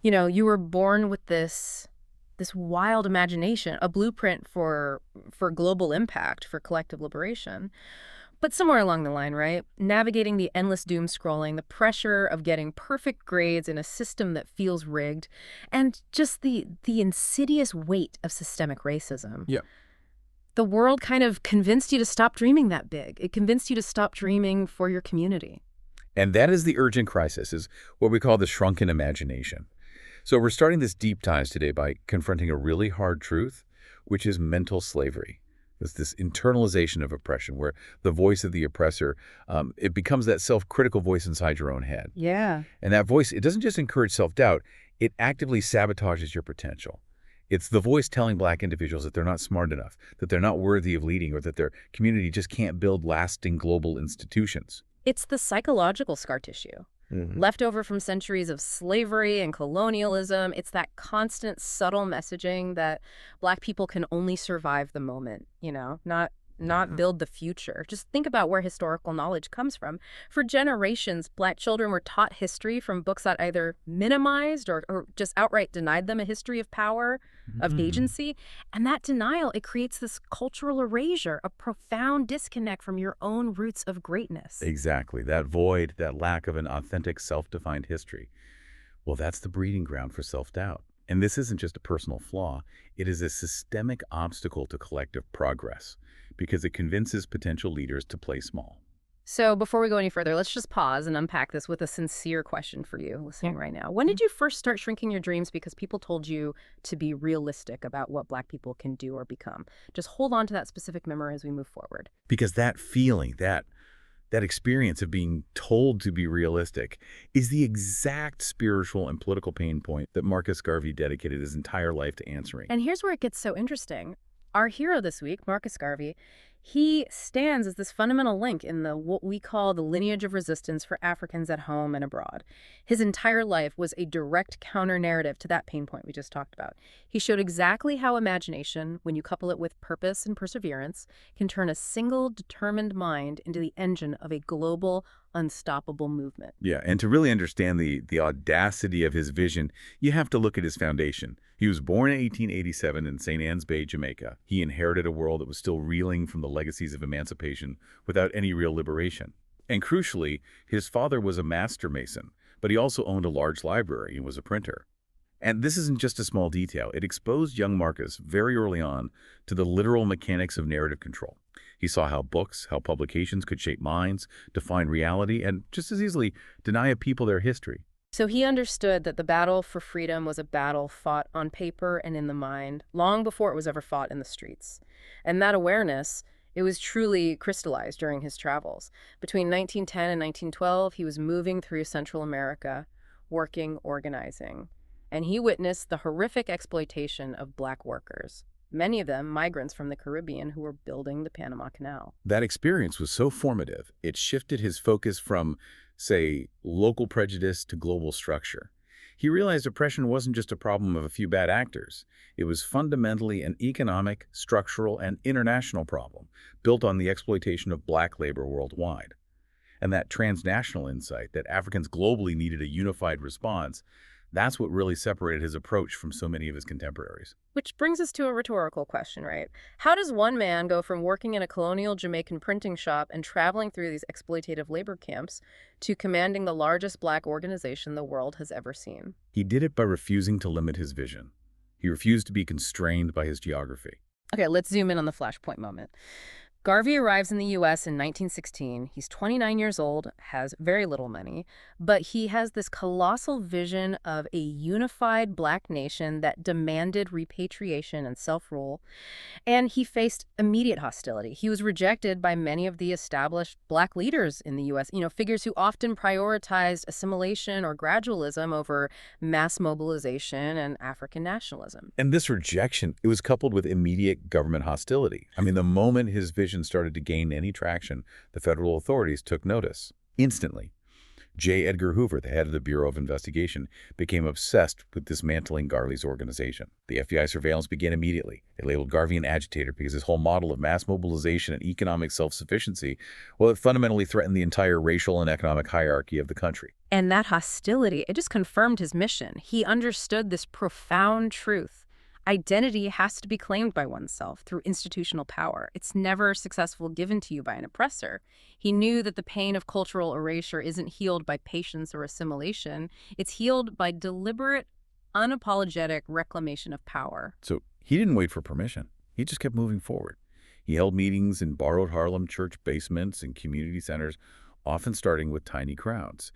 You were born with this wild imagination, a blueprint for global impact, for collective liberation. But somewhere along the line, right? Navigating the endless doom scrolling, the pressure of getting perfect grades in a system that feels rigged, and just the insidious weight of systemic racism. Yeah. The world kind of convinced you to stop dreaming that big. It convinced you to stop dreaming for your community. And that is the urgent crisis, is what we call the shrunken imagination. So we're starting this deep dive today by confronting a really hard truth, which is mental slavery. It's this internalization of oppression where the voice of the oppressor, it becomes that self-critical voice inside your own head. Yeah. And that voice, it doesn't just encourage self-doubt, it actively sabotages your potential. It's the voice telling Black individuals that they're not smart enough, that they're not worthy of leading, or that their community just can't build lasting global institutions. It's the psychological scar tissue. Left over from centuries of slavery and colonialism. It's that constant, subtle messaging that Black people can only survive the moment, not build the future. Just think about where historical knowledge comes from. For generations, Black children were taught history from books that either minimized or just outright denied them a history of power, of agency. And that denial, it creates this cultural erasure, a profound disconnect from your own roots of greatness. Exactly. That void, that lack of an authentic, self-defined history. Well, that's the breeding ground for self-doubt. And this isn't just a personal flaw. It is a systemic obstacle to collective progress because it convinces potential leaders to play small. So before we go any further, let's just pause and unpack this with a sincere question for you listening right now. When did you first start shrinking your dreams because people told you to be realistic about what Black people can do or become? Just hold on to that specific memory as we move forward. Because that feeling, that experience of being told to be realistic is the exact spiritual and political pain point that Marcus Garvey dedicated his entire life to answering. And here's where it gets so interesting. Our hero this week, Marcus Garvey, he stands as this fundamental link in what we call the lineage of resistance for Africans at home and abroad. His entire life was a direct counter-narrative to that pain point we just talked about. He showed exactly how imagination, when you couple it with purpose and perseverance, can turn a single determined mind into the engine of a global, unstoppable movement. Yeah, and to really understand the audacity of his vision, you have to look at his foundation. He was born in 1887 in St. Ann's Bay, Jamaica. He inherited a world that was still reeling from the legacies of emancipation without any real liberation. And crucially, his father was a master mason, but he also owned a large library and was a printer. And this isn't just a small detail. It exposed young Marcus very early on to the literal mechanics of narrative control. He saw how books, how publications could shape minds, define reality, and just as easily deny a people their history. So he understood that the battle for freedom was a battle fought on paper and in the mind, long before it was ever fought in the streets. And that awareness, it was truly crystallized during his travels. Between 1910 and 1912, he was moving through Central America, working, organizing. And he witnessed the horrific exploitation of Black workers, many of them migrants from the Caribbean who were building the Panama Canal. That experience was so formative, it shifted his focus from, say, local prejudice to global structure. He realized oppression wasn't just a problem of a few bad actors. It was fundamentally an economic, structural, and international problem built on the exploitation of Black labor worldwide. And that transnational insight that Africans globally needed a unified response, that's what really separated his approach from so many of his contemporaries. Which brings us to a rhetorical question, right? How does one man go from working in a colonial Jamaican printing shop and traveling through these exploitative labor camps to commanding the largest Black organization the world has ever seen? He did it by refusing to limit his vision. He refused to be constrained by his geography. Okay, let's zoom in on the flashpoint moment. Garvey arrives in the U.S. in 1916. He's 29 years old, has very little money, but he has this colossal vision of a unified Black nation that demanded repatriation and self-rule, and he faced immediate hostility. He was rejected by many of the established Black leaders in the U.S., figures who often prioritized assimilation or gradualism over mass mobilization and African nationalism. And this rejection, it was coupled with immediate government hostility. I mean, the moment his vision started to gain any traction, the federal authorities took notice. Instantly. J. Edgar Hoover, the head of the Bureau of Investigation, became obsessed with dismantling Garvey's organization. The FBI surveillance began immediately. They labeled Garvey an agitator because his whole model of mass mobilization and economic self-sufficiency, well, it fundamentally threatened the entire racial and economic hierarchy of the country. And that hostility, it just confirmed his mission. He understood this profound truth. Identity has to be claimed by oneself through institutional power. It's never successful given to you by an oppressor. He knew that the pain of cultural erasure isn't healed by patience or assimilation. It's healed by deliberate, unapologetic reclamation of power. So he didn't wait for permission. He just kept moving forward. He held meetings in borrowed Harlem church basements and community centers, often starting with tiny crowds.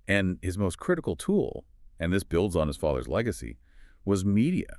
And his most critical tool, and this builds on his father's legacy, was media.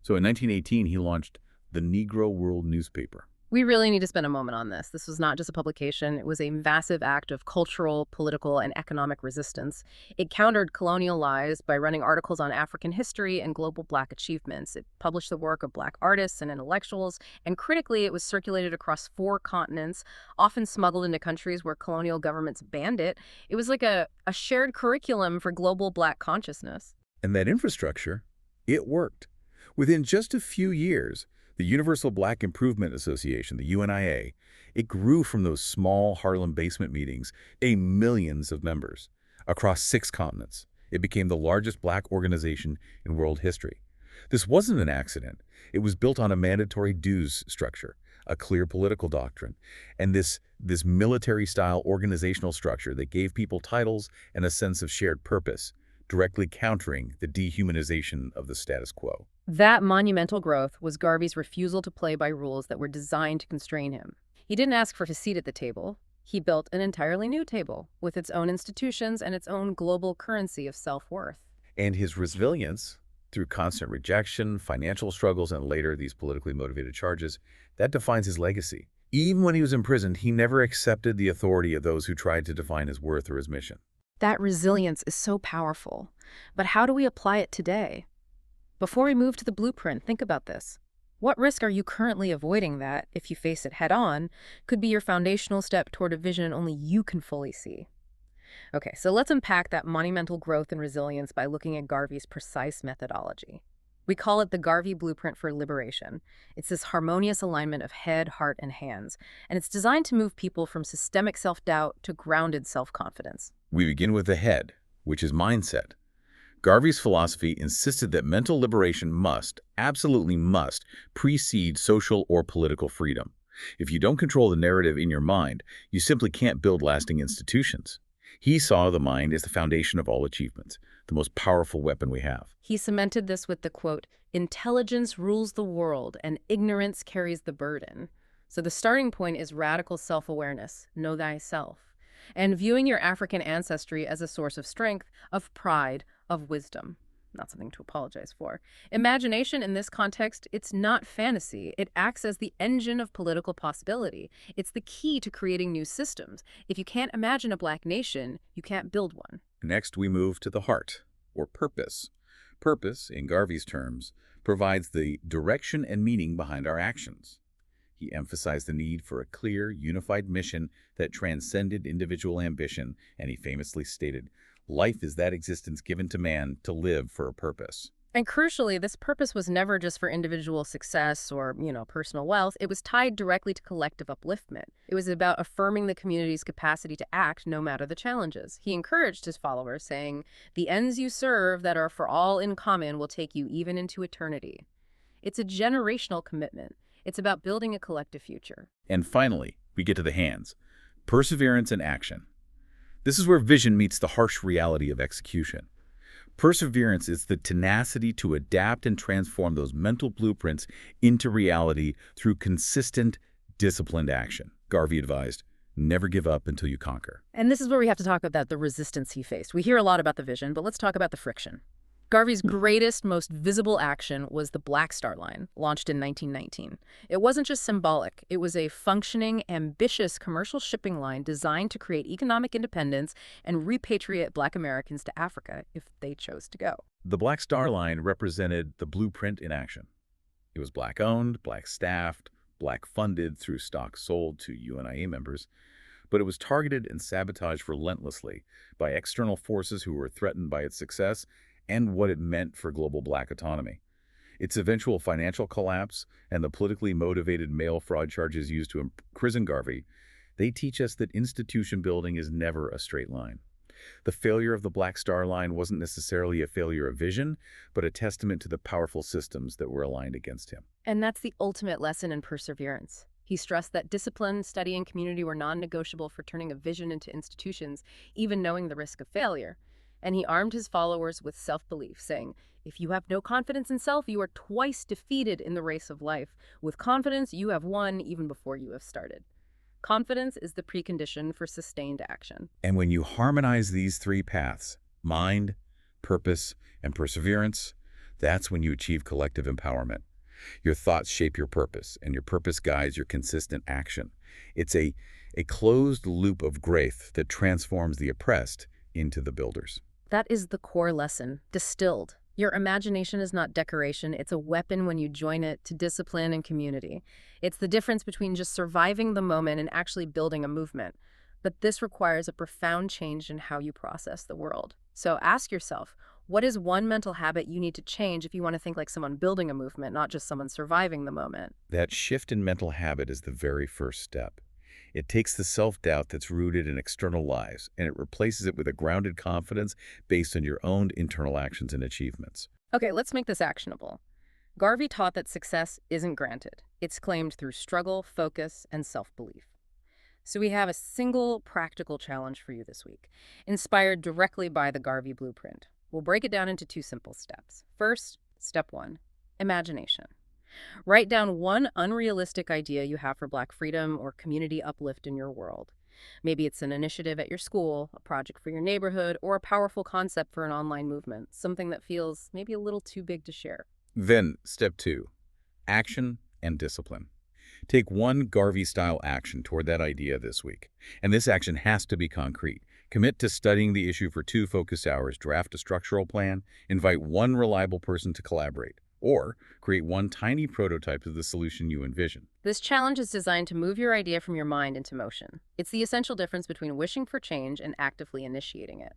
So in 1918, he launched the Negro World newspaper. We really need to spend a moment on this. This was not just a publication. It was a massive act of cultural, political, and economic resistance. It countered colonial lies by running articles on African history and global Black achievements. It published the work of Black artists and intellectuals, and critically, it was circulated across 4 continents, often smuggled into countries where colonial governments banned it. It was like a shared curriculum for global Black consciousness. And that infrastructure, it worked. Within just a few years, the Universal Black Improvement Association, the UNIA, it grew from those small Harlem basement meetings to millions of members across 6 continents. It became the largest Black organization in world history. This wasn't an accident. It was built on a mandatory dues structure, a clear political doctrine, and this military-style organizational structure that gave people titles and a sense of shared purpose, directly countering the dehumanization of the status quo. That monumental growth was Garvey's refusal to play by rules that were designed to constrain him. He didn't ask for a seat at the table. He built an entirely new table with its own institutions and its own global currency of self-worth. And his resilience, through constant rejection, financial struggles, and later these politically motivated charges, that defines his legacy. Even when he was imprisoned, he never accepted the authority of those who tried to define his worth or his mission. That resilience is so powerful. But how do we apply it today? Before we move to the blueprint, think about this. What risk are you currently avoiding that, if you face it head-on, could be your foundational step toward a vision only you can fully see? Okay, so let's unpack that monumental growth and resilience by looking at Garvey's precise methodology. We call it the Garvey Blueprint for Liberation. It's this harmonious alignment of head, heart, and hands, and it's designed to move people from systemic self-doubt to grounded self-confidence. We begin with the head, which is mindset. Garvey's philosophy insisted that mental liberation must, absolutely must, precede social or political freedom. If you don't control the narrative in your mind, you simply can't build lasting institutions. He saw the mind as the foundation of all achievements, the most powerful weapon we have. He cemented this with the quote, "Intelligence rules the world and ignorance carries the burden." So the starting point is radical self-awareness, know thyself, and viewing your African ancestry as a source of strength, of pride, of wisdom. Not something to apologize for. Imagination in this context, it's not fantasy. It acts as the engine of political possibility. It's the key to creating new systems. If you can't imagine a Black nation, you can't build one. Next, we move to the heart, or purpose. Purpose, in Garvey's terms, provides the direction and meaning behind our actions. He emphasized the need for a clear, unified mission that transcended individual ambition, and he famously stated, "Life is that existence given to man to live for a purpose." And crucially, this purpose was never just for individual success or, personal wealth. It was tied directly to collective upliftment. It was about affirming the community's capacity to act no matter the challenges. He encouraged his followers, saying, "The ends you serve that are for all in common will take you even into eternity." It's a generational commitment. It's about building a collective future. And finally, we get to the hands. Perseverance and action. This is where vision meets the harsh reality of execution. Perseverance is the tenacity to adapt and transform those mental blueprints into reality through consistent, disciplined action. Garvey advised, never give up until you conquer. And this is where we have to talk about the resistance he faced. We hear a lot about the vision, but let's talk about the friction. Garvey's greatest, most visible action was the Black Star Line, launched in 1919. It wasn't just symbolic. It was a functioning, ambitious commercial shipping line designed to create economic independence and repatriate Black Americans to Africa if they chose to go. The Black Star Line represented the blueprint in action. It was Black-owned, Black-staffed, Black-funded through stock sold to UNIA members. but it was targeted and sabotaged relentlessly by external forces who were threatened by its success and what it meant for global black autonomy. Its eventual financial collapse and the politically motivated mail fraud charges used to imprison Garvey, they teach us that institution building is never a straight line. The failure of the Black Star Line wasn't necessarily a failure of vision, but a testament to the powerful systems that were aligned against him. And that's the ultimate lesson in perseverance. He stressed that discipline, study, and community were non-negotiable for turning a vision into institutions, even knowing the risk of failure. And he armed his followers with self-belief, saying, "If you have no confidence in self, you are twice defeated in the race of life. With confidence, you have won even before you have started." Confidence is the precondition for sustained action. And when you harmonize these three paths, mind, purpose, and perseverance, that's when you achieve collective empowerment. Your thoughts shape your purpose, and your purpose guides your consistent action. It's a closed loop of growth that transforms the oppressed into the builders. That is the core lesson, distilled. Your imagination is not decoration, it's a weapon when you join it to discipline and community. It's the difference between just surviving the moment and actually building a movement. But this requires a profound change in how you process the world. So ask yourself, what is one mental habit you need to change if you want to think like someone building a movement, not just someone surviving the moment? That shift in mental habit is the very first step. It takes the self-doubt that's rooted in external lies, and it replaces it with a grounded confidence based on your own internal actions and achievements. Okay, let's make this actionable. Garvey taught that success isn't granted. It's claimed through struggle, focus, and self-belief. So we have a single practical challenge for you this week, inspired directly by the Garvey blueprint. We'll break it down into two simple steps. First, step 1, imagination. Write down one unrealistic idea you have for Black freedom or community uplift in your world. Maybe it's an initiative at your school, a project for your neighborhood, or a powerful concept for an online movement, something that feels maybe a little too big to share. Then, step 2, action and discipline. Take one Garvey-style action toward that idea this week, and this action has to be concrete. Commit to studying the issue for 2 focused hours, draft a structural plan, invite one reliable person to collaborate, or create one tiny prototype of the solution you envision. This challenge is designed to move your idea from your mind into motion. It's the essential difference between wishing for change and actively initiating it.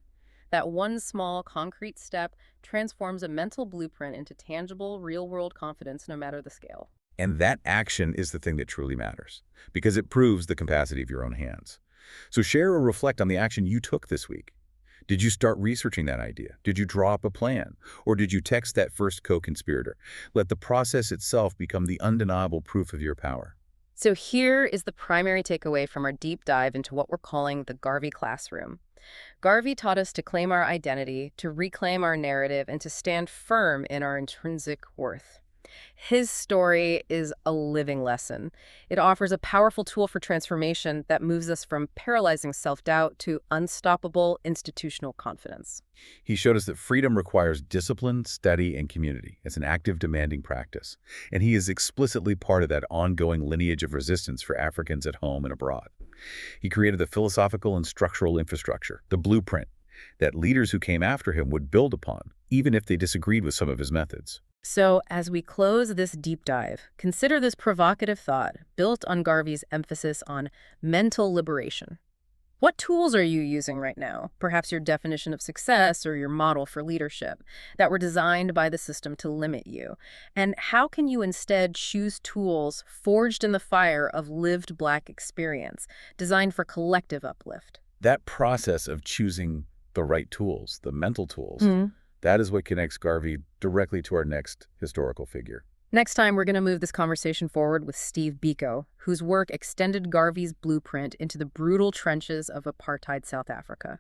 That one small, concrete step transforms a mental blueprint into tangible, real-world confidence no matter the scale. And that action is the thing that truly matters, because it proves the capacity of your own hands. So share or reflect on the action you took this week. Did you start researching that idea? Did you draw up a plan? Or did you text that first co-conspirator? Let the process itself become the undeniable proof of your power. So here is the primary takeaway from our deep dive into what we're calling the Garvey classroom. Garvey taught us to claim our identity, to reclaim our narrative, and to stand firm in our intrinsic worth. His story is a living lesson. It offers a powerful tool for transformation that moves us from paralyzing self-doubt to unstoppable institutional confidence. He showed us that freedom requires discipline, study, and community. It's an active, demanding practice. And he is explicitly part of that ongoing lineage of resistance for Africans at home and abroad. He created the philosophical and structural infrastructure, the blueprint, that leaders who came after him would build upon, even if they disagreed with some of his methods. So, as we close this deep dive, consider this provocative thought built on Garvey's emphasis on mental liberation. What tools are you using right now, perhaps your definition of success or your model for leadership, that were designed by the system to limit you? And how can you instead choose tools forged in the fire of lived Black experience, designed for collective uplift? That process of choosing the right tools, the mental tools, that is what connects Garvey directly to our next historical figure. Next time, we're going to move this conversation forward with Steve Biko, whose work extended Garvey's blueprint into the brutal trenches of apartheid South Africa.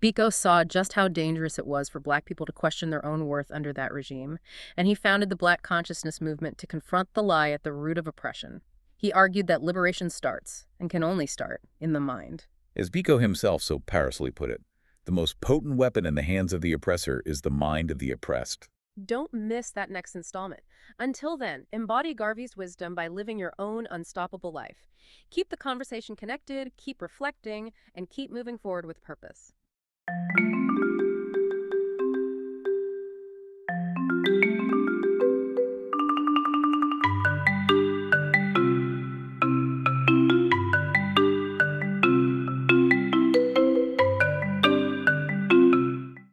Biko saw just how dangerous it was for Black people to question their own worth under that regime, and he founded the Black consciousness movement to confront the lie at the root of oppression. He argued that liberation starts, and can only start, in the mind. As Biko himself so powerfully put it, the most potent weapon in the hands of the oppressor is the mind of the oppressed. Don't miss that next installment. Until then, embody Garvey's wisdom by living your own unstoppable life. Keep the conversation connected, keep reflecting, and keep moving forward with purpose.